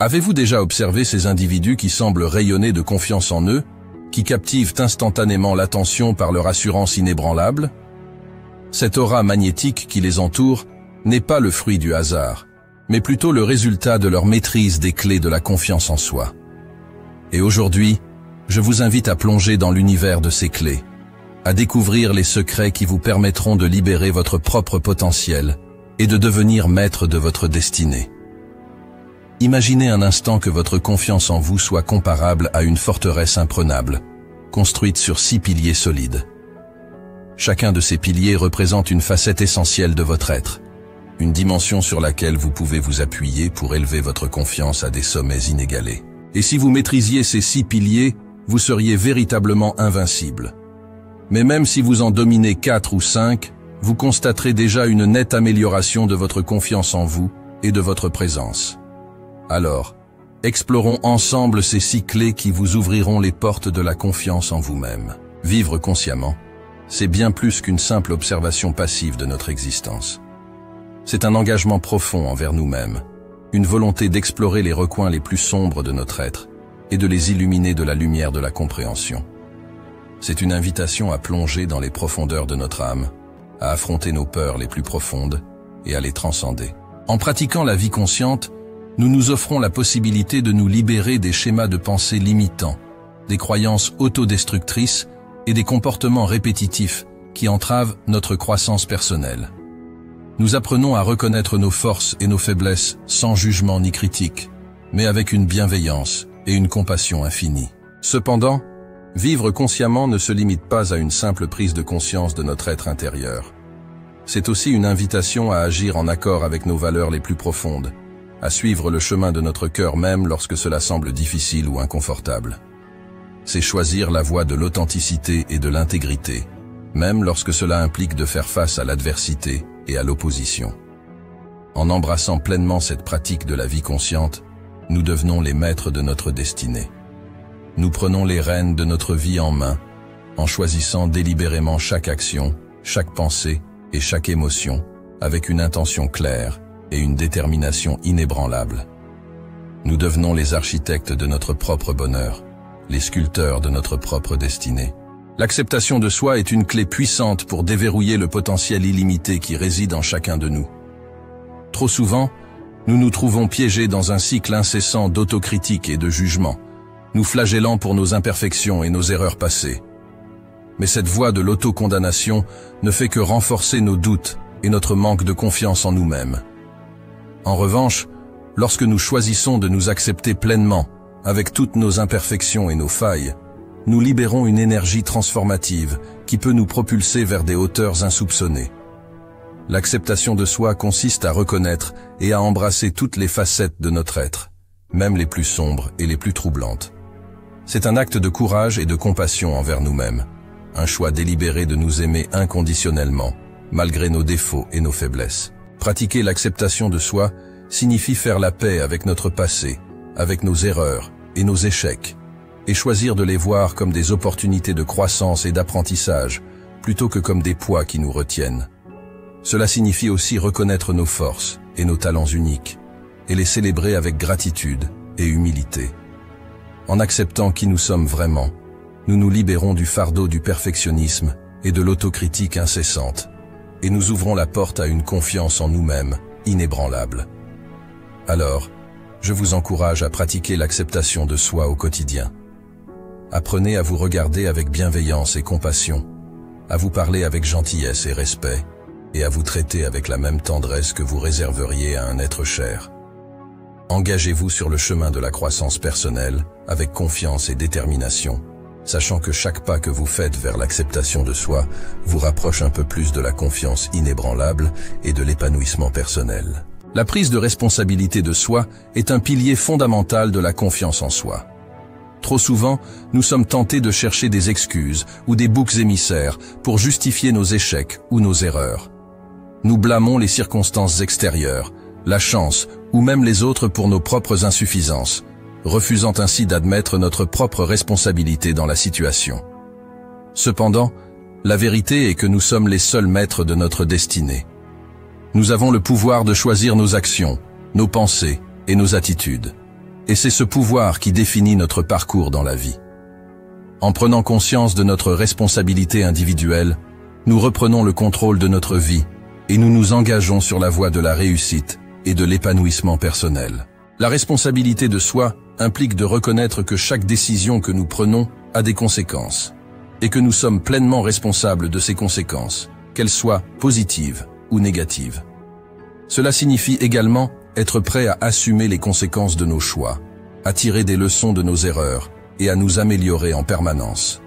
Avez-vous déjà observé ces individus qui semblent rayonner de confiance en eux, qui captivent instantanément l'attention par leur assurance inébranlable? Cette aura magnétique qui les entoure n'est pas le fruit du hasard, mais plutôt le résultat de leur maîtrise des clés de la confiance en soi. Et aujourd'hui, je vous invite à plonger dans l'univers de ces clés, à découvrir les secrets qui vous permettront de libérer votre propre potentiel et de devenir maître de votre destinée. Imaginez un instant que votre confiance en vous soit comparable à une forteresse imprenable, construite sur 6 piliers solides. Chacun de ces piliers représente une facette essentielle de votre être, une dimension sur laquelle vous pouvez vous appuyer pour élever votre confiance à des sommets inégalés. Et si vous maîtrisiez ces 6 piliers, vous seriez véritablement invincible. Mais même si vous en dominez 4 ou 5, vous constaterez déjà une nette amélioration de votre confiance en vous et de votre présence. Alors, explorons ensemble ces 6 clés qui vous ouvriront les portes de la confiance en vous-même. Vivre consciemment, c'est bien plus qu'une simple observation passive de notre existence. C'est un engagement profond envers nous-mêmes, une volonté d'explorer les recoins les plus sombres de notre être et de les illuminer de la lumière de la compréhension. C'est une invitation à plonger dans les profondeurs de notre âme, à affronter nos peurs les plus profondes et à les transcender. En pratiquant la vie consciente, nous nous offrons la possibilité de nous libérer des schémas de pensée limitants, des croyances autodestructrices et des comportements répétitifs qui entravent notre croissance personnelle. Nous apprenons à reconnaître nos forces et nos faiblesses sans jugement ni critique, mais avec une bienveillance et une compassion infinie. Cependant, vivre consciemment ne se limite pas à une simple prise de conscience de notre être intérieur. C'est aussi une invitation à agir en accord avec nos valeurs les plus profondes, à suivre le chemin de notre cœur même lorsque cela semble difficile ou inconfortable. C'est choisir la voie de l'authenticité et de l'intégrité, même lorsque cela implique de faire face à l'adversité et à l'opposition. En embrassant pleinement cette pratique de la vie consciente, nous devenons les maîtres de notre destinée. Nous prenons les rênes de notre vie en main, en choisissant délibérément chaque action, chaque pensée et chaque émotion, avec une intention claire et une détermination inébranlable. Nous devenons les architectes de notre propre bonheur, les sculpteurs de notre propre destinée. L'acceptation de soi est une clé puissante pour déverrouiller le potentiel illimité qui réside en chacun de nous. Trop souvent, nous nous trouvons piégés dans un cycle incessant d'autocritique et de jugement, nous flagellant pour nos imperfections et nos erreurs passées. Mais cette voie de l'autocondamnation ne fait que renforcer nos doutes et notre manque de confiance en nous-mêmes. En revanche, lorsque nous choisissons de nous accepter pleinement, avec toutes nos imperfections et nos failles, nous libérons une énergie transformative qui peut nous propulser vers des hauteurs insoupçonnées. L'acceptation de soi consiste à reconnaître et à embrasser toutes les facettes de notre être, même les plus sombres et les plus troublantes. C'est un acte de courage et de compassion envers nous-mêmes, un choix délibéré de nous aimer inconditionnellement, malgré nos défauts et nos faiblesses. Pratiquer l'acceptation de soi signifie faire la paix avec notre passé, avec nos erreurs et nos échecs, et choisir de les voir comme des opportunités de croissance et d'apprentissage, plutôt que comme des poids qui nous retiennent. Cela signifie aussi reconnaître nos forces et nos talents uniques, et les célébrer avec gratitude et humilité. En acceptant qui nous sommes vraiment, nous nous libérons du fardeau du perfectionnisme et de l'autocritique incessante, et nous ouvrons la porte à une confiance en nous-mêmes inébranlable. Alors, je vous encourage à pratiquer l'acceptation de soi au quotidien. Apprenez à vous regarder avec bienveillance et compassion, à vous parler avec gentillesse et respect, et à vous traiter avec la même tendresse que vous réserveriez à un être cher. Engagez-vous sur le chemin de la croissance personnelle avec confiance et détermination, sachant que chaque pas que vous faites vers l'acceptation de soi vous rapproche un peu plus de la confiance inébranlable et de l'épanouissement personnel. La prise de responsabilité de soi est un pilier fondamental de la confiance en soi. Trop souvent, nous sommes tentés de chercher des excuses ou des boucs émissaires pour justifier nos échecs ou nos erreurs. Nous blâmons les circonstances extérieures, la chance ou même les autres pour nos propres insuffisances, refusant ainsi d'admettre notre propre responsabilité dans la situation. Cependant, la vérité est que nous sommes les seuls maîtres de notre destinée. Nous avons le pouvoir de choisir nos actions, nos pensées et nos attitudes. Et c'est ce pouvoir qui définit notre parcours dans la vie. En prenant conscience de notre responsabilité individuelle, nous reprenons le contrôle de notre vie et nous nous engageons sur la voie de la réussite et de l'épanouissement personnel. La responsabilité de soi implique de reconnaître que chaque décision que nous prenons a des conséquences et que nous sommes pleinement responsables de ces conséquences, qu'elles soient positives ou négatives. Cela signifie également être prêt à assumer les conséquences de nos choix, à tirer des leçons de nos erreurs et à nous améliorer en permanence.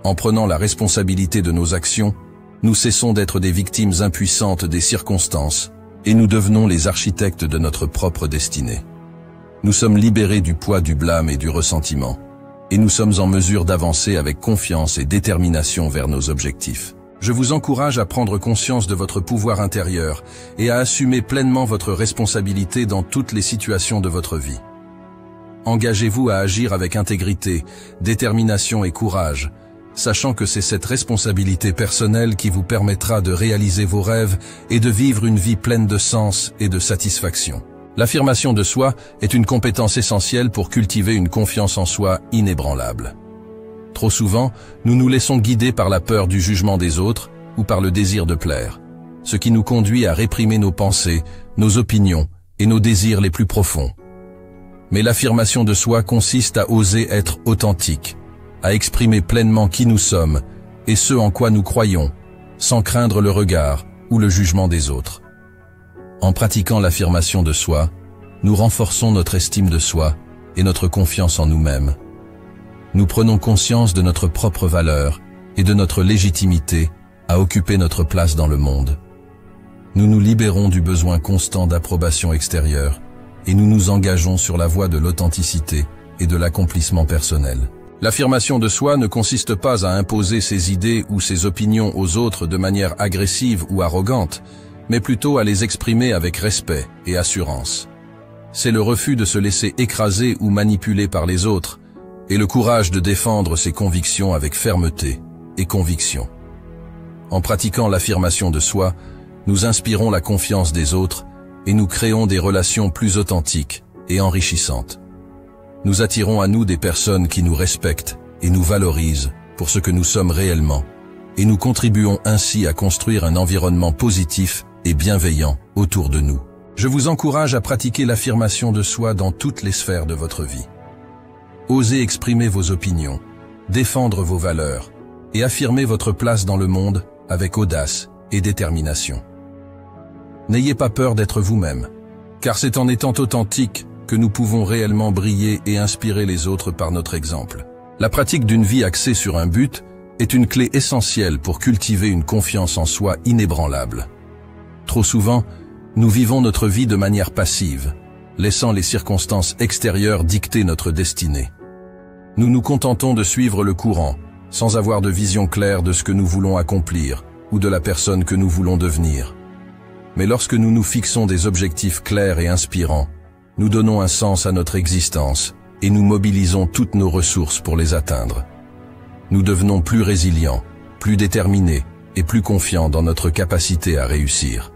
En prenant la responsabilité de nos actions, nous cessons d'être des victimes impuissantes des circonstances et nous devenons les architectes de notre propre destinée. Nous sommes libérés du poids du blâme et du ressentiment, et nous sommes en mesure d'avancer avec confiance et détermination vers nos objectifs. Je vous encourage à prendre conscience de votre pouvoir intérieur et à assumer pleinement votre responsabilité dans toutes les situations de votre vie. Engagez-vous à agir avec intégrité, détermination et courage, sachant que c'est cette responsabilité personnelle qui vous permettra de réaliser vos rêves et de vivre une vie pleine de sens et de satisfaction. L'affirmation de soi est une compétence essentielle pour cultiver une confiance en soi inébranlable. Trop souvent, nous nous laissons guider par la peur du jugement des autres ou par le désir de plaire, ce qui nous conduit à réprimer nos pensées, nos opinions et nos désirs les plus profonds. Mais l'affirmation de soi consiste à oser être authentique, à exprimer pleinement qui nous sommes et ce en quoi nous croyons, sans craindre le regard ou le jugement des autres. En pratiquant l'affirmation de soi, nous renforçons notre estime de soi et notre confiance en nous-mêmes. Nous prenons conscience de notre propre valeur et de notre légitimité à occuper notre place dans le monde. Nous nous libérons du besoin constant d'approbation extérieure et nous nous engageons sur la voie de l'authenticité et de l'accomplissement personnel. L'affirmation de soi ne consiste pas à imposer ses idées ou ses opinions aux autres de manière agressive ou arrogante, mais plutôt à les exprimer avec respect et assurance. C'est le refus de se laisser écraser ou manipuler par les autres, et le courage de défendre ses convictions avec fermeté et conviction. En pratiquant l'affirmation de soi, nous inspirons la confiance des autres et nous créons des relations plus authentiques et enrichissantes. Nous attirons à nous des personnes qui nous respectent et nous valorisent pour ce que nous sommes réellement, et nous contribuons ainsi à construire un environnement positif et bienveillant autour de nous. Je vous encourage à pratiquer l'affirmation de soi dans toutes les sphères de votre vie. Osez exprimer vos opinions, défendre vos valeurs et affirmer votre place dans le monde avec audace et détermination. N'ayez pas peur d'être vous-même, car c'est en étant authentique que nous pouvons réellement briller et inspirer les autres par notre exemple. La pratique d'une vie axée sur un but est une clé essentielle pour cultiver une confiance en soi inébranlable. Trop souvent, nous vivons notre vie de manière passive, laissant les circonstances extérieures dicter notre destinée. Nous nous contentons de suivre le courant, sans avoir de vision claire de ce que nous voulons accomplir ou de la personne que nous voulons devenir. Mais lorsque nous nous fixons des objectifs clairs et inspirants, nous donnons un sens à notre existence et nous mobilisons toutes nos ressources pour les atteindre. Nous devenons plus résilients, plus déterminés et plus confiants dans notre capacité à réussir.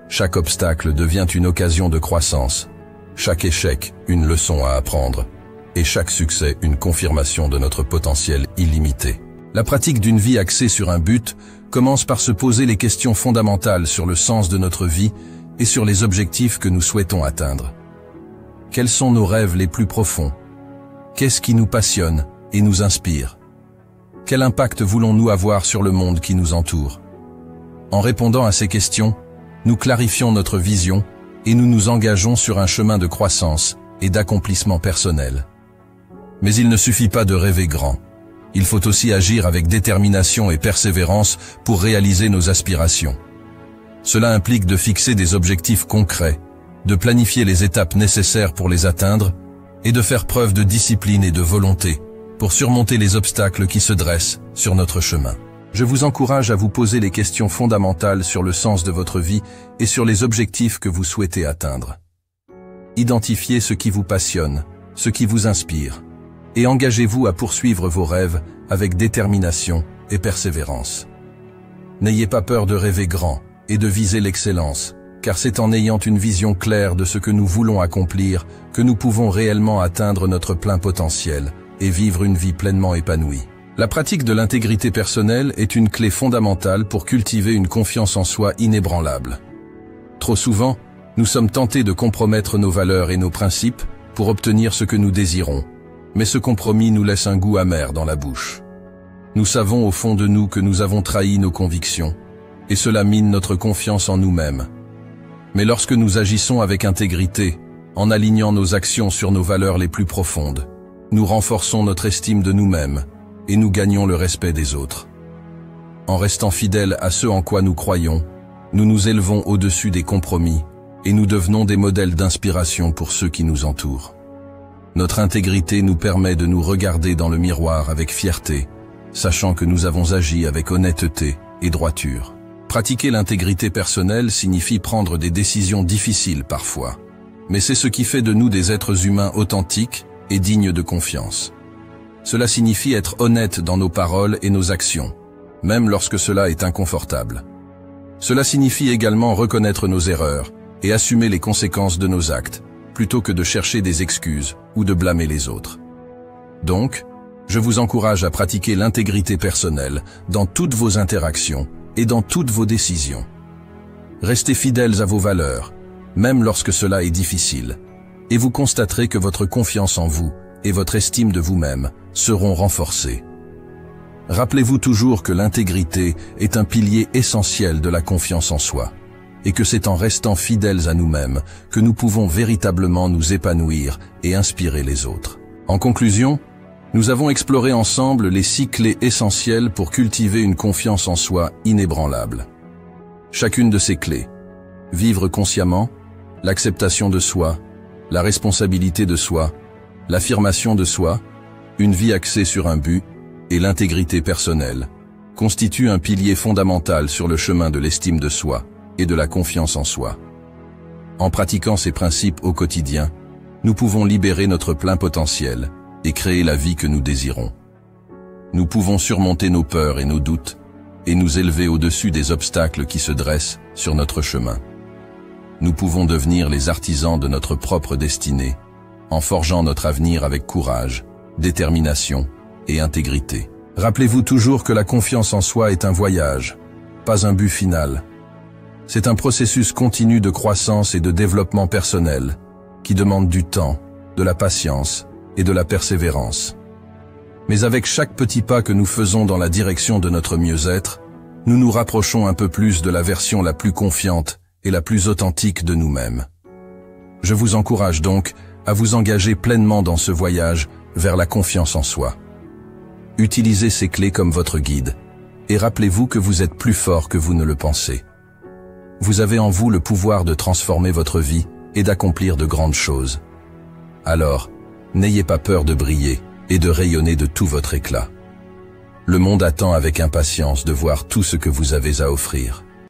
Chaque obstacle devient une occasion de croissance, chaque échec une leçon à apprendre, et chaque succès une confirmation de notre potentiel illimité. La pratique d'une vie axée sur un but commence par se poser les questions fondamentales sur le sens de notre vie et sur les objectifs que nous souhaitons atteindre. Quels sont nos rêves les plus profonds? Qu'est-ce qui nous passionne et nous inspire? Quel impact voulons-nous avoir sur le monde qui nous entoure? En répondant à ces questions, nous clarifions notre vision et nous nous engageons sur un chemin de croissance et d'accomplissement personnel. Mais il ne suffit pas de rêver grand. Il faut aussi agir avec détermination et persévérance pour réaliser nos aspirations. Cela implique de fixer des objectifs concrets, de planifier les étapes nécessaires pour les atteindre et de faire preuve de discipline et de volonté pour surmonter les obstacles qui se dressent sur notre chemin. Je vous encourage à vous poser les questions fondamentales sur le sens de votre vie et sur les objectifs que vous souhaitez atteindre. Identifiez ce qui vous passionne, ce qui vous inspire, et engagez-vous à poursuivre vos rêves avec détermination et persévérance. N'ayez pas peur de rêver grand et de viser l'excellence, car c'est en ayant une vision claire de ce que nous voulons accomplir que nous pouvons réellement atteindre notre plein potentiel et vivre une vie pleinement épanouie. La pratique de l'intégrité personnelle est une clé fondamentale pour cultiver une confiance en soi inébranlable. Trop souvent, nous sommes tentés de compromettre nos valeurs et nos principes pour obtenir ce que nous désirons, mais ce compromis nous laisse un goût amer dans la bouche. Nous savons au fond de nous que nous avons trahi nos convictions, et cela mine notre confiance en nous-mêmes. Mais lorsque nous agissons avec intégrité, en alignant nos actions sur nos valeurs les plus profondes, nous renforçons notre estime de nous-mêmes et nous gagnons le respect des autres. En restant fidèles à ce en quoi nous croyons, nous nous élevons au-dessus des compromis et nous devenons des modèles d'inspiration pour ceux qui nous entourent. Notre intégrité nous permet de nous regarder dans le miroir avec fierté, sachant que nous avons agi avec honnêteté et droiture. Pratiquer l'intégrité personnelle signifie prendre des décisions difficiles parfois, mais c'est ce qui fait de nous des êtres humains authentiques et dignes de confiance. Cela signifie être honnête dans nos paroles et nos actions, même lorsque cela est inconfortable. Cela signifie également reconnaître nos erreurs et assumer les conséquences de nos actes, plutôt que de chercher des excuses ou de blâmer les autres. Donc, je vous encourage à pratiquer l'intégrité personnelle dans toutes vos interactions et dans toutes vos décisions. Restez fidèles à vos valeurs, même lorsque cela est difficile, et vous constaterez que votre confiance en vous et votre estime de vous-même seront renforcées. Rappelez-vous toujours que l'intégrité est un pilier essentiel de la confiance en soi, et que c'est en restant fidèles à nous-mêmes que nous pouvons véritablement nous épanouir et inspirer les autres. En conclusion, nous avons exploré ensemble les 6 clés essentielles pour cultiver une confiance en soi inébranlable. Chacune de ces clés, vivre consciemment, l'acceptation de soi, la responsabilité de soi, l'affirmation de soi, une vie axée sur un but et l'intégrité personnelle, constituent un pilier fondamental sur le chemin de l'estime de soi et de la confiance en soi. En pratiquant ces principes au quotidien, nous pouvons libérer notre plein potentiel et créer la vie que nous désirons. Nous pouvons surmonter nos peurs et nos doutes et nous élever au-dessus des obstacles qui se dressent sur notre chemin. Nous pouvons devenir les artisans de notre propre destinée en forgeant notre avenir avec courage, détermination et intégrité. Rappelez-vous toujours que la confiance en soi est un voyage, pas un but final. C'est un processus continu de croissance et de développement personnel qui demande du temps, de la patience et de la persévérance. Mais avec chaque petit pas que nous faisons dans la direction de notre mieux-être, nous nous rapprochons un peu plus de la version la plus confiante et la plus authentique de nous-mêmes. Je vous encourage donc à vous engager pleinement dans ce voyage vers la confiance en soi. Utilisez ces clés comme votre guide et rappelez-vous que vous êtes plus fort que vous ne le pensez. Vous avez en vous le pouvoir de transformer votre vie et d'accomplir de grandes choses. Alors, n'ayez pas peur de briller et de rayonner de tout votre éclat. Le monde attend avec impatience de voir tout ce que vous avez à offrir.